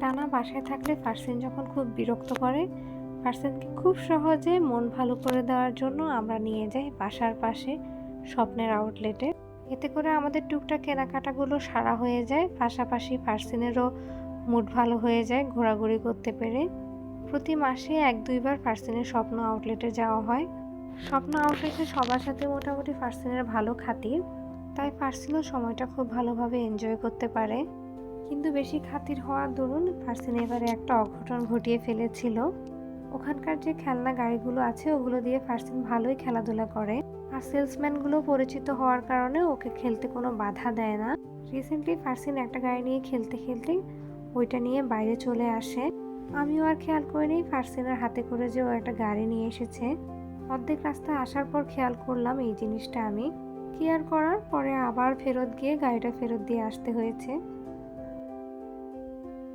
টানা বাসায় থাকলে ফারসিন যখন খুব বিরক্ত করে, ফারসিনকে খুব সহজে মন ভালো করে দেওয়ার জন্য আমরা নিয়ে যাই বাসার পাশে স্বপ্নের আউটলেটে। এতে করে আমাদের টুকটাক কেনাকাটাগুলো সারা হয়ে যায়, পাশাপাশি ফারসিনেরও মুড ভালো হয়ে যায় ঘোরাঘুরি করতে পেরে। প্রতি মাসে ১-২ বার ফারসিনের স্বপ্ন আউটলেটে যাওয়া হয়। স্বপ্ন আউটলেটে সবার সাথে মোটামুটি ফারসিনের ভালো খাতির, তাই ফারসিনও সময়টা খুব ভালোভাবে এনজয় করতে পারে। কিন্তু বেশি খাতির হওয়ার দরুন ফারসিন এবারে একটা অঘটন ঘটিয়ে ফেলেছিল। ওখানকার যে খেলনা গাড়িগুলো আছে ওগুলো দিয়ে ফারসিন ভালোই খেলাধুলা করে, আর সেলসম্যানগুলো পরিচিত হওয়ার কারণে ওকে খেলতে কোনো বাধা দেয় না। রিসেন্টলি ফারসিন একটা গাড়ি নিয়ে খেলতে খেলতে ওইটা নিয়ে বাইরে চলে আসে। আমিও আর খেয়াল করিনি ফারসিনের হাতে করে যে ও একটা গাড়ি নিয়ে এসেছে। অর্ধেক রাস্তায় আসার পর খেয়াল করলাম এই জিনিসটা আমি। কেয়ার করার পরে আবার ফেরত গিয়ে গাড়িটা ফেরত দিয়ে আসতে হয়েছে।